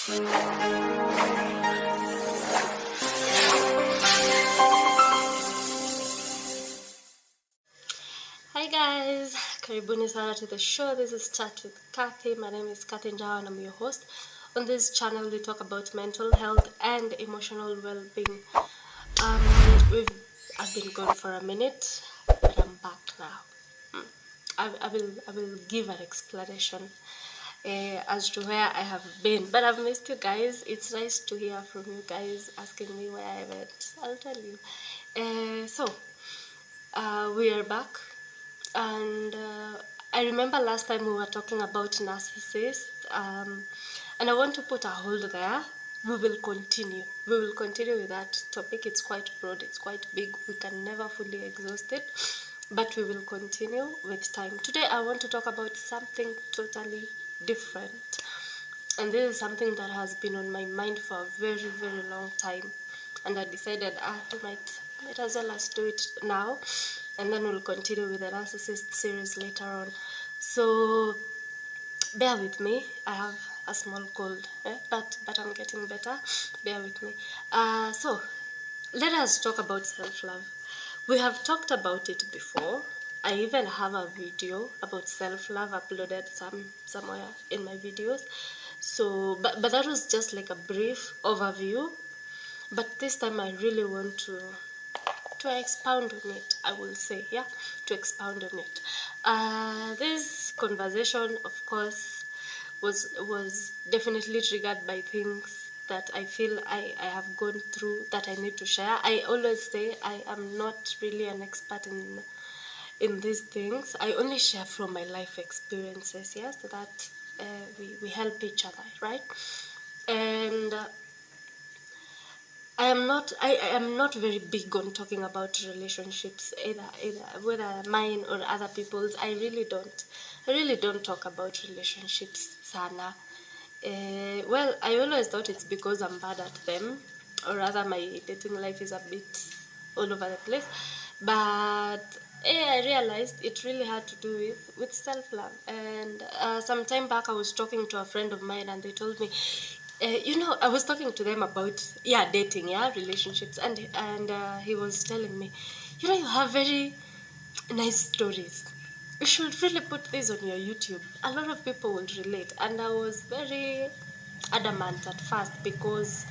Hi guys, karibuni sana to the show. This is Chat with Kathy. My name is Kathy Njau and I'm your host. On this channel we talk about mental health and emotional well-being. I've been gone for a minute, but I'm back now. I will give an explanation as to where I have been, but I've missed you guys. It's nice to hear from you guys asking me where I went. I'll tell you. We are back, and I remember last time we were talking about narcissists, and I want to put a hold there. We will continue with that topic. It's quite broad, it's quite big, we can never fully exhaust it, but we will continue with time. Today I want to talk about something totally different, and this is something that has been on my mind for a very, very long time, and I decided we might as well do it now, and then we'll continue with the narcissist series later on. So bear with me, I have a small cold, but I'm getting better. Bear with me. So let us talk about self-love. We have talked about it before. I even have a video about self-love uploaded somewhere in my videos. So but that was just like a brief overview, but this time I really want to expound on it, I will say, to expound on it. This conversation, of course, was definitely triggered by things that I feel I have gone through that I need to share. I always say I am not really an expert in these things. I only share from my life experiences, so that we help each other, right? And I am not very big on talking about relationships, either whether mine or other people's. I really don't talk about relationships sana. Well, I always thought it's because I'm bad at them, or rather my dating life is a bit all over the place. But I realized it really had to do with self-love. And some time back I was talking to a friend of mine, and they told me, I was talking to them about dating, relationships, and he was telling me, you have very nice stories. You should really put this on your YouTube. A lot of people will relate. And I was very adamant at first because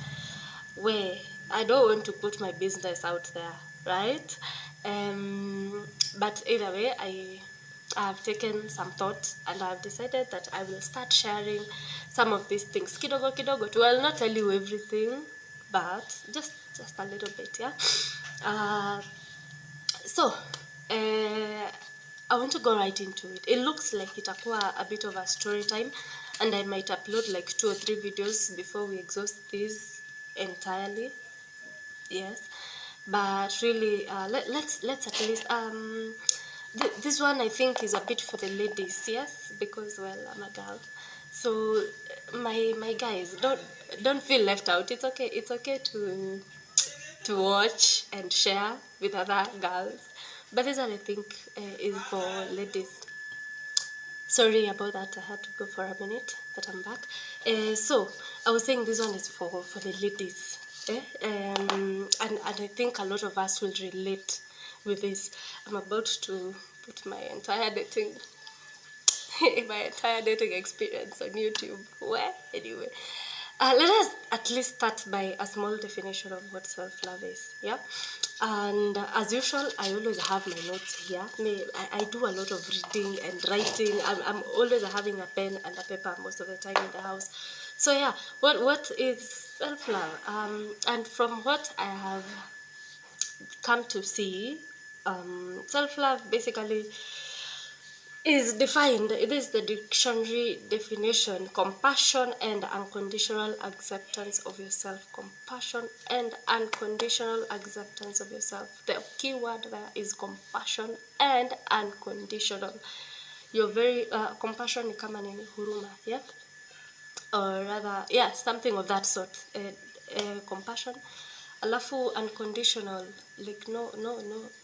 I don't want to put my business out there, right? But either way, I have taken some thought, and I've decided that I will start sharing some of these things. Kidogo kidogo too. I'll not tell you everything, but just a little bit, Uh, so, I want to go right into it. It looks like itakuwa a bit of a story time, and I might upload like 2 or 3 videos before we exhaust this entirely. Yes, but really, let's at least this one I think is a bit for the ladies, yes, because well, I'm a girl. So my guys, don't feel left out. It's okay. It's okay to watch and share with other girls. But this one I think is for ladies. Sorry about that, I had to go for a minute, but I'm back. So I was saying this one is for the ladies. And I think a lot of us will relate with this. I'm about to put my entire dating experience on YouTube. Well, anyway, let us at least start by a small definition of what self-love is, And as usual, I always have my notes here. I do a lot of reading and writing. I'm always having a pen and a paper most of the time in the house. So what is self-love? And from what I have come to see, self-love basically is defined. It is the dictionary definition: compassion and unconditional acceptance of yourself. Compassion and unconditional acceptance of yourself. The key word there is compassion and unconditional. You're very compassion ni kama nini, huruma, or rather, something of that sort. Compassion, alafu unconditional, like no,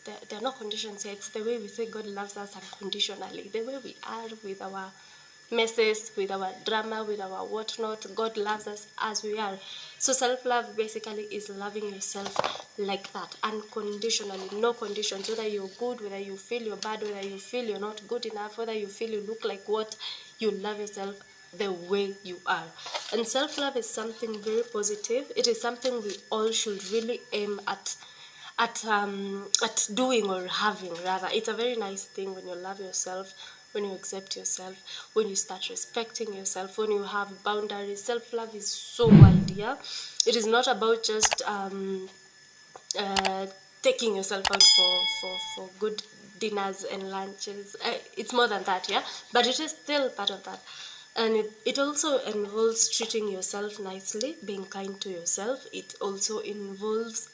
there are no conditions here. It's the way we say God loves us unconditionally, the way we are with our messes, with our drama, with our whatnot. God loves us as we are. So self-love basically is loving yourself like that, unconditionally, no conditions, whether you're good, whether you feel you're bad, whether you feel you're not good enough, whether you feel you look like what, you love yourself the way you are. And self-love is something very positive. It is something we all should really aim at doing, or having rather. It's a very nice thing when you love yourself, when you accept yourself, when you start respecting yourself, when you have boundaries. Self-love is so wide. Yeah, it is not about just uh, taking yourself out for good dinners and lunches. It's more than that, yeah, but it is still part of that. And it also involves treating yourself nicely, being kind to yourself. It also involves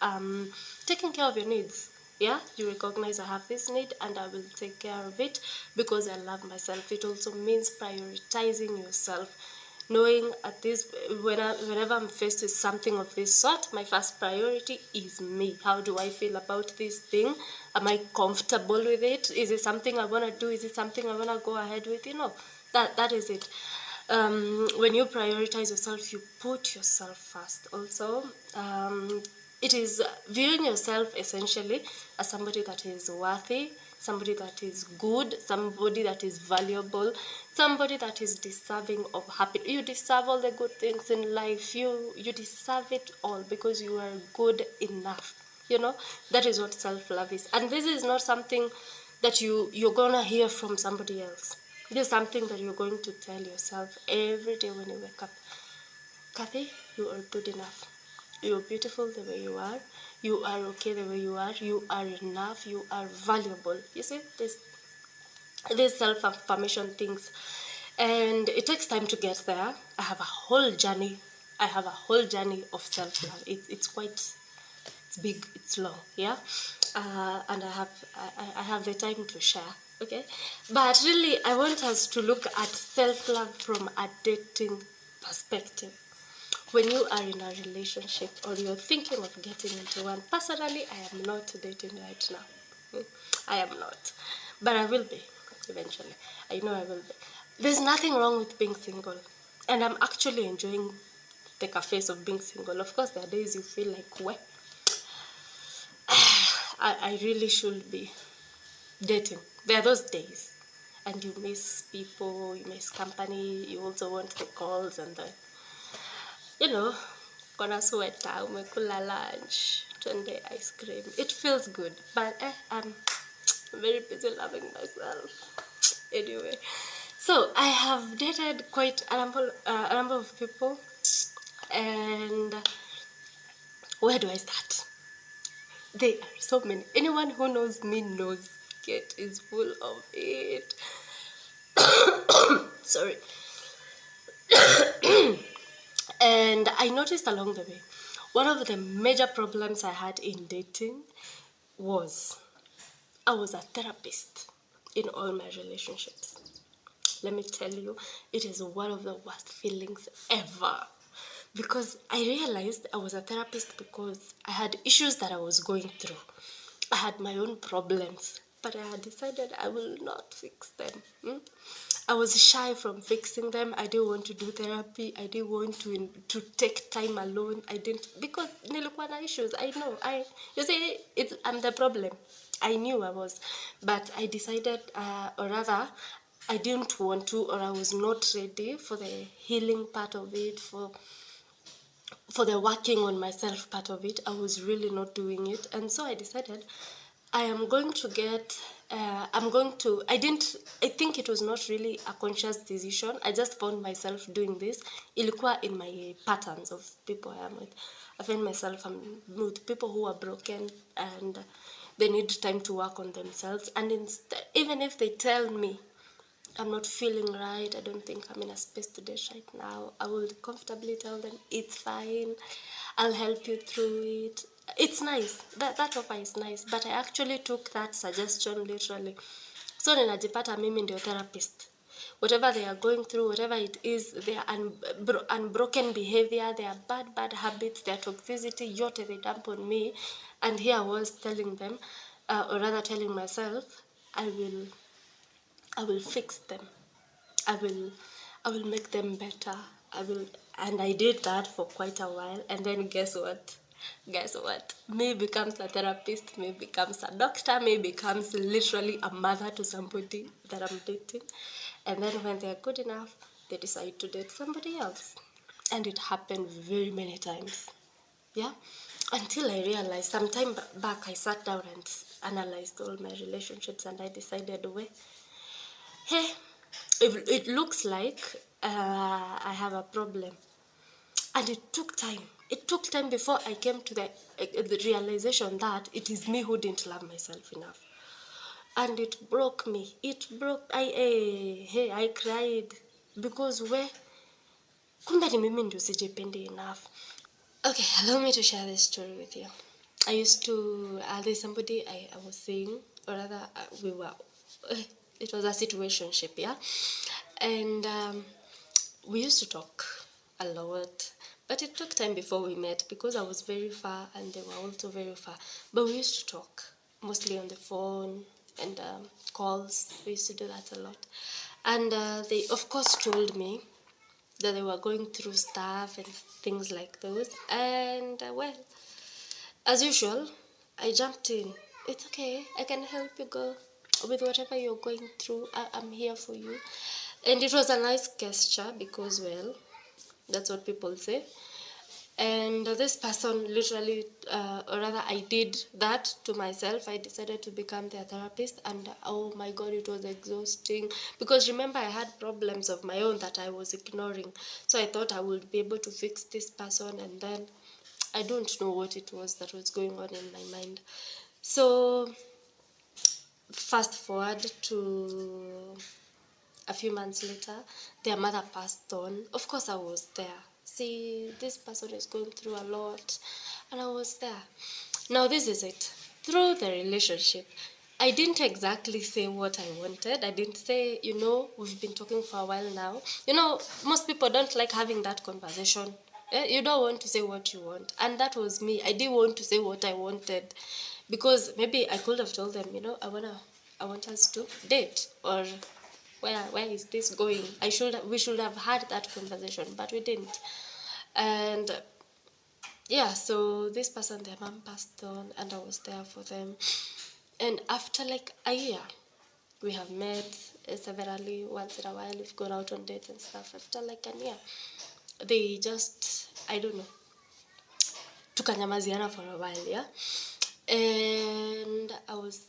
taking care of your needs. Yeah, you recognize I have this need and I will take care of it because I love myself. It also means prioritizing yourself, knowing at this, whenever I'm faced with something of this sort, my first priority is me. How do I feel about this thing? Am I comfortable with it? Is it something I want to do? Is it something I want to go ahead with? That is it. When you prioritize yourself, you put yourself first. Also, it is viewing yourself essentially as somebody that is worthy, somebody that is good, somebody that is valuable, somebody that is deserving of happiness. You deserve all the good things in life. You deserve it all because you are good enough. That is what self-love is. And this is not something that you're gonna hear from somebody else. This is something that you're going to tell yourself every day when you wake up. Kathy, you are good enough. You are beautiful the way you are. You are okay the way you are. You are enough. You are valuable. You see, these self-affirmation things. And it takes time to get there. I have a whole journey. I have a whole journey of self-love. It's quite, it's big, it's long, yeah. And I have the time to share, okay. But really, I want us to look at self-love from a dating perspective. When you are in a relationship or you're thinking of getting into one, personally, I am not dating right now. I am not, but I will be eventually. I know I will be. There's nothing wrong with being single, and I'm actually enjoying the cafes of being single. Of course, there are days you feel like, well, I really should be dating. There are those days, and you miss people, you miss company, you also want the calls and the, gonna sweater, umekula lunch, twende ice cream. It feels good, but I'm very busy loving myself. Anyway, so I have dated quite a number of people, and where do I start? There are so many. Anyone who knows me knows Kate is full of it. Sorry. And I noticed along the way, one of the major problems I had in dating was I was a therapist in all my relationships. Let me tell you, it is one of the worst feelings ever. Because I realized I was a therapist because I had issues that I was going through. I had my own problems, but I had decided I will not fix them. I was shy from fixing them. I didn't want to do therapy. I didn't want to take time alone. I didn't, because nilikuwa na issues. I know. You see, I'm the problem. I knew I was, but I decided, or rather, I didn't want to, or I was not ready for the healing part of it, for the working on myself part of it. I was really not doing it, and so I decided I am going to get. I think it was not really a conscious decision. I just found myself doing this. Ilikuwa in my patterns of people I am with. I find myself with people who are broken and they need time to work on themselves. And even if they tell me I'm not feeling right, I don't think I'm in a space to date right now, I will comfortably tell them it's fine, I'll help you through it. It's nice. That offer is nice, but I actually took that suggestion literally. So ninajipata mimi ndio therapist. Whatever they are going through, whatever it is, their unbroken behavior, their bad habits, their toxicity, yote they dump on me. And here I was telling them, or rather telling myself, I will fix them. I will make them better. And I did that for quite a while. And then guess what? Guess what? Me becomes a therapist, me becomes a doctor, me becomes literally a mother to somebody that I'm dating. And then when they're good enough, they decide to date somebody else. And it happened very many times. Yeah. Until I realized sometime back, I sat down and analyzed all my relationships, and I decided, hey, it looks like I have a problem. And it took time. It took time before I came to the realization that it is me who didn't love myself enough. And it broke me. I cried because kumbe ni mimi ndio sijipendi enough. Okay, allow me to share this story with you. I used to, there's somebody I was saying, or rather, it was a situationship, yeah? And we used to talk a lot, but it took time before we met because I was very far and they were also very far. But we used to talk, mostly on the phone and calls. We used to do that a lot. And they, of course, told me that they were going through stuff and things like those. And well, as usual, I jumped in. It's okay, I can help you go with whatever you're going through. I'm here for you. And it was a nice gesture because, well, that's what people say. And this person literally, or rather, I did that to myself. I decided to become their therapist, and oh my god, it was exhausting. Because remember, I had problems of my own that I was ignoring. So I thought I would be able to fix this person, and then I don't know what it was that was going on in my mind. So fast forward to a few months later, their mother passed on. Of course, I was there. See, this person is going through a lot, and I was there. Now, this is it. Through the relationship, I didn't exactly say what I wanted. I didn't say, we've been talking for a while now. Most people don't like having that conversation. You don't want to say what you want. And that was me. I didn't want to say what I wanted because maybe I could have told them, I want us to date, or where is this going? We should have had that conversation, but we didn't. And yeah, so this person, their mom passed on, and I was there for them. And after like a year, we have met severally. Once in a while, we've gone out on dates and stuff. After like a year, they just, I don't know, tukanyamaziana for a while, yeah. And I was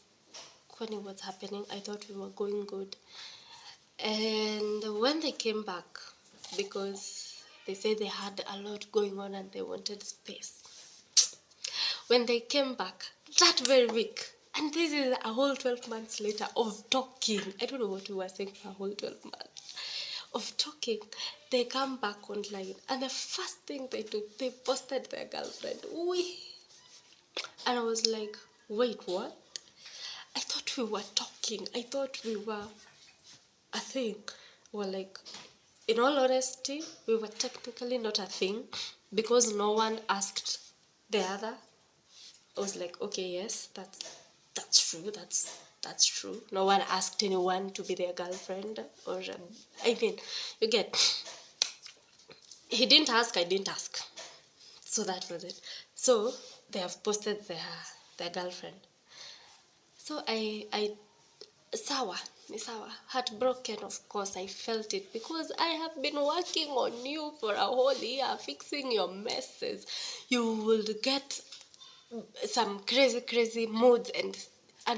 questioning what's happening. I thought we were going good. And when they came back, because they said they had a lot going on and they wanted space. When they came back that very week, and this is a whole 12 months later of talking. I don't know what we were saying for a whole 12 months of talking. They come back online, and the first thing they do, they posted their girlfriend. And I was like, wait, what? I thought we were talking. I thought we were a thing. Well, like, in all honesty, we were technically not a thing because no one asked the other. I was like, okay, yes, that's true. That's true. No one asked anyone to be their girlfriend, or I mean, you get. He didn't ask. I didn't ask. So that was it. So they have posted their girlfriend. So I Sawa, ni sawa. Heartbroken, of course, I felt it because I have been working on you for a whole year, fixing your messes. You will get some crazy moods, and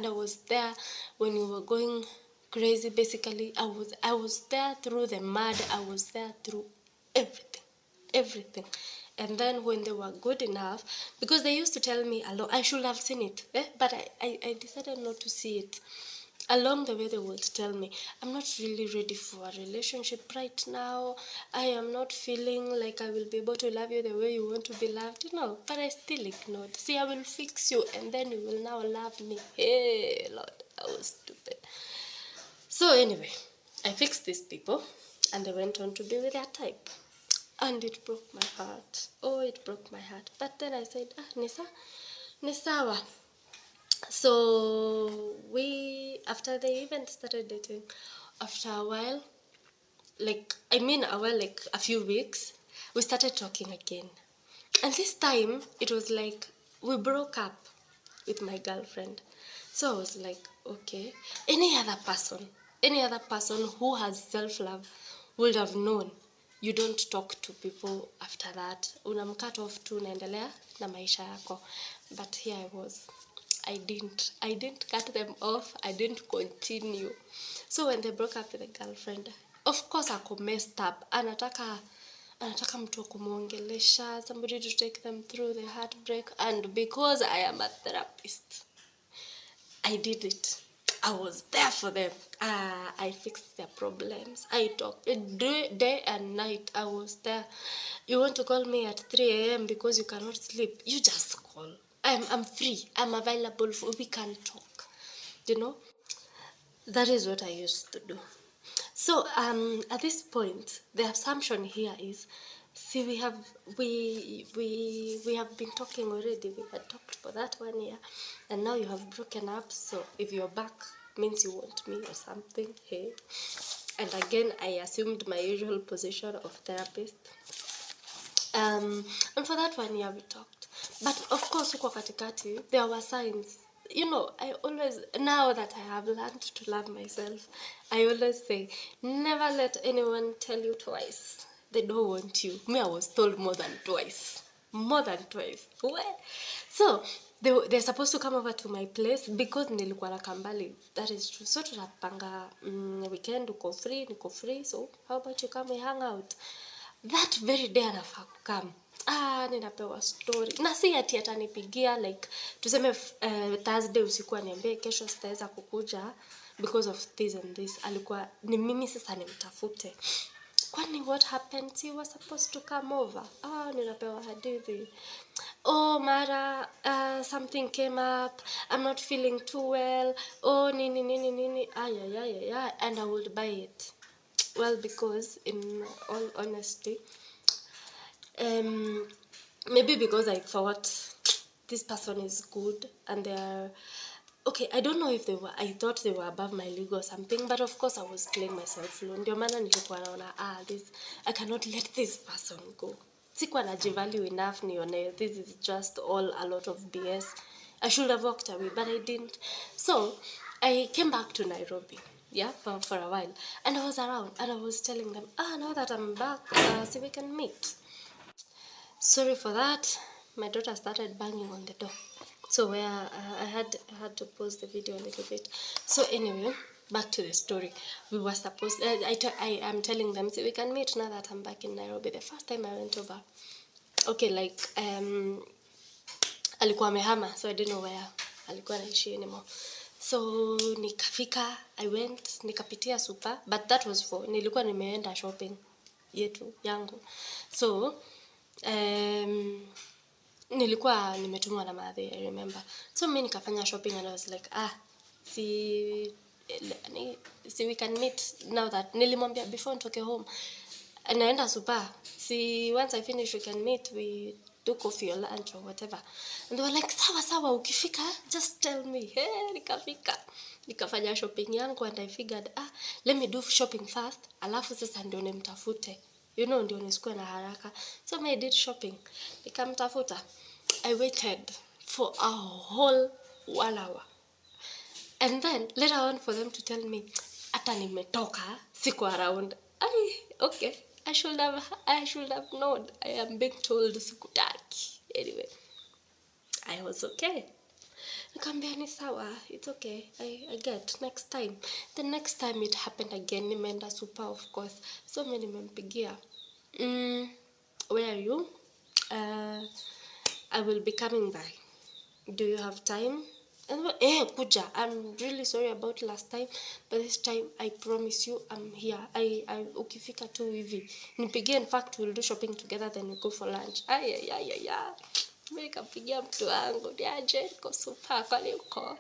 I was there when you were going crazy. Basically, I was there through the mud. I was there through everything. And then when they were good enough, because they used to tell me along, I should have seen it, but I decided not to see it. Along the way, they would tell me, I'm not really ready for a relationship right now. I am not feeling like I will be able to love you the way you want to be loved. But I still ignored. See, I will fix you, and then you will now love me. Hey, Lord, I was stupid. So anyway, I fixed these people, and they went on to be with their type. And it broke my heart. Oh, it broke my heart. But then I said, Nisawa. So after they even started dating, after a while, like, I mean, like a few weeks, we started talking again. And this time, it was like we broke up with my girlfriend. So I was like, okay, any other person who has self-love would have known you don't talk to people after that. Unamcut off tu unaendelea na maisha yako. But here I was. I didn't cut them off. I didn't continue. So when they broke up with the girlfriend, of course ako messed up. Anataka mtu wa kumuongelesha, somebody to take them through the heartbreak. And because I am a therapist, I did it. I was there for them. I fixed their problems. I talked day and night. I was there. You want to call me at 3 a.m. because you cannot sleep? You just call. I'm free. I'm available. We can talk. You know, that is what I used to do. So at this point, the assumption here is, see, we have been talking already. We had talked for that 1 year, and now you have broken up. So if you're back, means you want me or something. Hey, and again, I assumed my usual position of therapist. And for that 1 year we talked, but of course, huko katikati there were signs. You know, I always, now that I have learned to love myself, I always say, never let anyone tell you twice they don't want you. Me, I was told more than twice. Where? So they're supposed to come over to my place because nilikuwa na kambali. That is true. So tunapanga weekend, niko free, so how about you come and hang out? That very day anafaa kukam. Ninapewa story. Na si ati atanipigia like tuseme Thursday usiku aniambie kesho sitaweza kukuja because of this and this. Alikuwa ni mimi sasa nimtafute. Kwani what happened? He was supposed to come over. Ninapewa hadithi. Oh, Mara, something came up. I'm not feeling too well. Oh, nini. And I would buy it. Well, because in all honesty, maybe because I thought this person is good and they are okay. I don't know if I thought they were above my league or something, but of course I was playing myself low. Ndio maana nilikuwa naona I cannot let this person go. Sikuwa najivalue enough nione this is just all a lot of BS. I should have walked away, but I didn't. So I came back to Nairobi. Yeah, for a while. And I was around and I was telling them, now that I'm back, so we can meet. Sorry for that. My daughter started banging on the door. So I had to pause the video a little bit. So anyway, back to the story. We were supposed, I am telling them, so we can meet now that I'm back in Nairobi. The first time I went over, okay, like, alikuwa amehama, so I didn't know where alikuwa anaishi anymore. So nikafika, I went, nikapitia super, but that was for, nilikuwa nimeenda shopping yangu. So nilikuwa nimetumwa na madhe, I remember. So mimi nikafanya shopping and I was like, see we can meet now that nilimwambia before nitoke home. Naenda super. See, once I finish we can meet, we do coffee or lunch or whatever. And they were like, sawa, ukifika, just tell me. Hey, nikafika. Nikafanya shopping yangu and I figured, let me do shopping first. Alafu sasa ndio nimtafute. You know, ndio nisikuwe na haraka. So I did shopping. Nikamtafuta. I waited for a whole 1 hour. And then later on for them to tell me, ata nimetoka, siko around. Okay. I should have known. I am being told sikutaki. Anyway, I was okay. Nikamwambia ni sawa, it's okay. I get next time. The next time it happened again, nimeenda super of course. So mimi nimempigia. Where are you? I will be coming by. Do you have time? And kuja. I'm really sorry about last time, but this time I promise you I'm here. I ukifika tu hivi. Nipigie, in fact we'll do shopping together, then we go for lunch. Mimi nikampigia mtu wangu, niaje niko super kwani uko.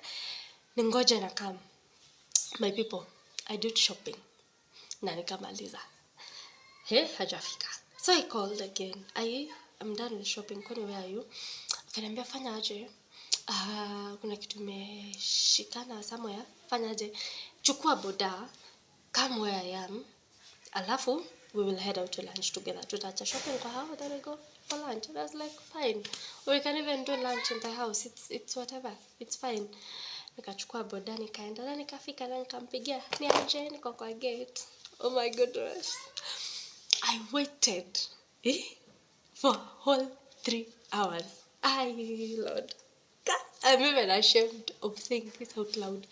Ningoje na come. My people, I did shopping. Na nikamaliza. Hajafika. So I called again. I'm done with shopping. Kwani where are you? Akaniambia fanya aje? Kuna kitu umeshikana somewhere. Fanya aje? Chukua boda. Come where I am. Alafu, we will head out to lunch together. Tutacha shopping kwa hao, then we go for lunch. And I was like, fine. Or we can even do lunch in the house. It's whatever. It's fine. Nikachukua boda, nikaenda, na nikafika, na nikampigia, niaje, niko kwa gate. Oh my goodness. I waited for whole 3 hours. Lord. I'm even ashamed of saying this out loud.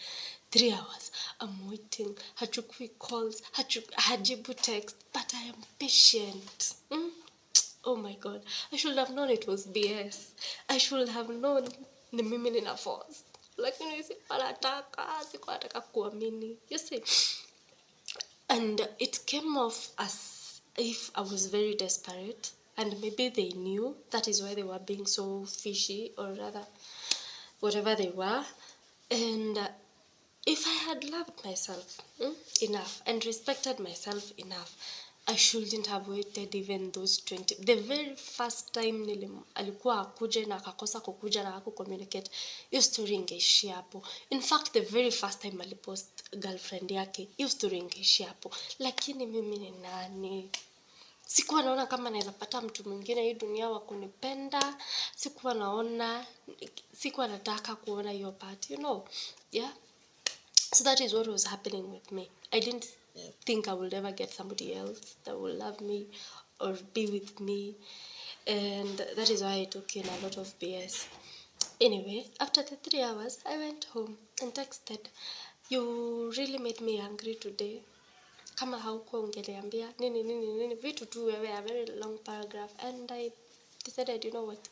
3 hours. I'm waiting. Hachukui calls. Hajibu text. But I am patient. Oh my God. I should have known it was BS. I should have known ni mimi nina force. Lakini sikuwa nataka kuamini. You see? And it came off as if I was very desperate. And maybe they knew. That is why they were being so fishy. Or rather, whatever they were. And if I had loved myself enough and respected myself enough, I shouldn't have waited even those 20. The very first time alikuwa akuje na akakosa kukuja na hakucommunicate, hiyo story ingeishia hapo. In fact, the very first time alipost girlfriend yake, hiyo story ingeishia hapo. Lakini mimi ni nani? Sikuwa naona kama naweza pata mtu mwingine hii dunia wa kunipenda. Sikuwa nataka kuona hiyo part, yeah. So that is what was happening with me. I didn't think I would ever get somebody else that will love me or be with me. And that is why I took in a lot of BS. Anyway, after the 3 hours, I went home and texted, you really made me angry today. Kama haukuwa ungeniambia nini vitu tu wewe, a very long paragraph. And I decided, you know what,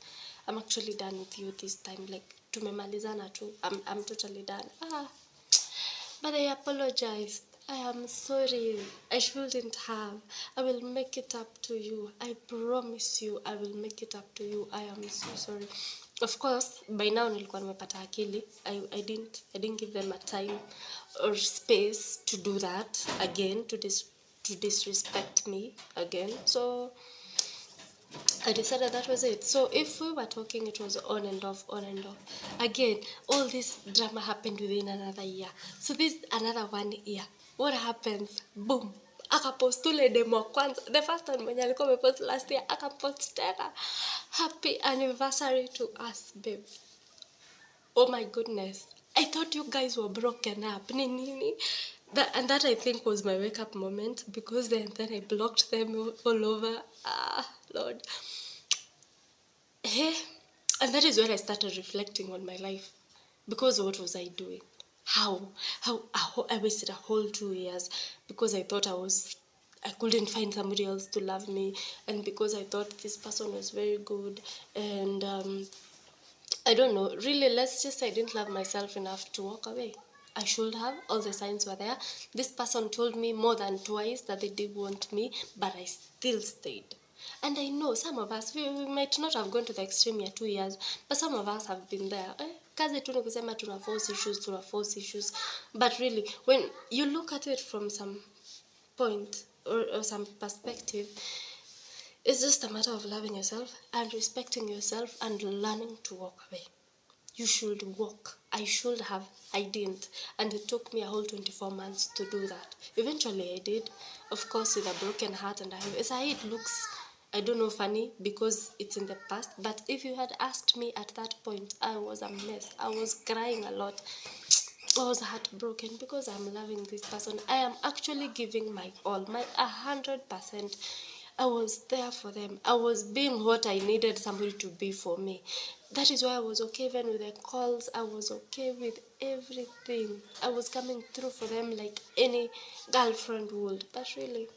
I'm actually done with you this time. Like, tumemalizana tu. I'm totally done. But I apologized. I am sorry. I shouldn't have. I will make it up to you. I promise you, I will make it up to you. I am so sorry. Of course, by now nilikuwa nimepata akili. I didn't give them a time or space to do that again, to disrespect me again. So I decided that was it. So if we were talking, it was on and off. Again, all this drama happened within another year. So this another 1 year. What happens? Boom. Akapost ule demo kwanza. The first one mwenye alikuwa amepost last year, akapost tena. Happy anniversary to us, babe. Oh my goodness. I thought you guys were broken up. Nini? And that I think was my wake up moment, because then I blocked them all over. Lord. Hey, and that is when I started reflecting on my life. Because what was I doing? How I wasted a whole 2 years because I thought I couldn't find somebody else to love me, and because I thought this person was very good, and I don't know, really, let's just say I didn't love myself enough to walk away. I should have. All the signs were there. This person told me more than twice that they did want me, but I still stayed. And I know some of us, we might not have gone to the extreme 2 years, but some of us have been there. Kazi tu ni kusema tuna force issues. But really, when you look at it from some point or some perspective, it's just a matter of loving yourself and respecting yourself and learning to walk away. You should walk. I should have. I didn't. And it took me a whole 24 months to do that. Eventually I did. Of course, with a broken heart, and it looks, I don't know, funny because it's in the past. But if you had asked me at that point, I was a mess. I was crying a lot. I was heartbroken because I'm loving this person. I am actually giving my all, my 100%. I was there for them. I was being what I needed somebody to be for me. That is why I was okay even with the calls. I was okay with everything. I was coming through for them like any girlfriend would. But really,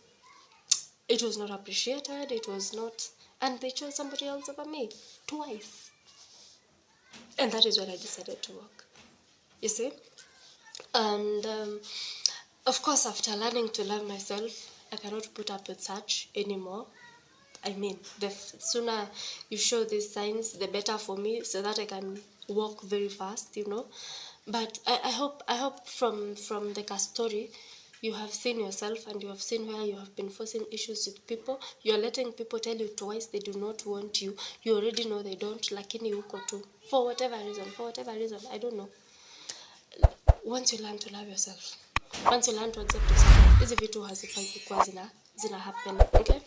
it was not appreciated. It was not. And they chose somebody else over me. Twice. And that is when I decided to walk. You see? And of course, after learning to love myself, I cannot put up with such anymore. I mean, the sooner you show these signs, the better for me, so that I can walk very fast, But I hope from the story, you have seen yourself and you have seen where you have been forcing issues with people. You are letting people tell you twice they do not want you. You already know they don't, lakini uko tu. For whatever reason, I don't know. Once you learn to love yourself, once you learn to accept yourself, hizi vitu hazifai kuwa zina happen. Okay,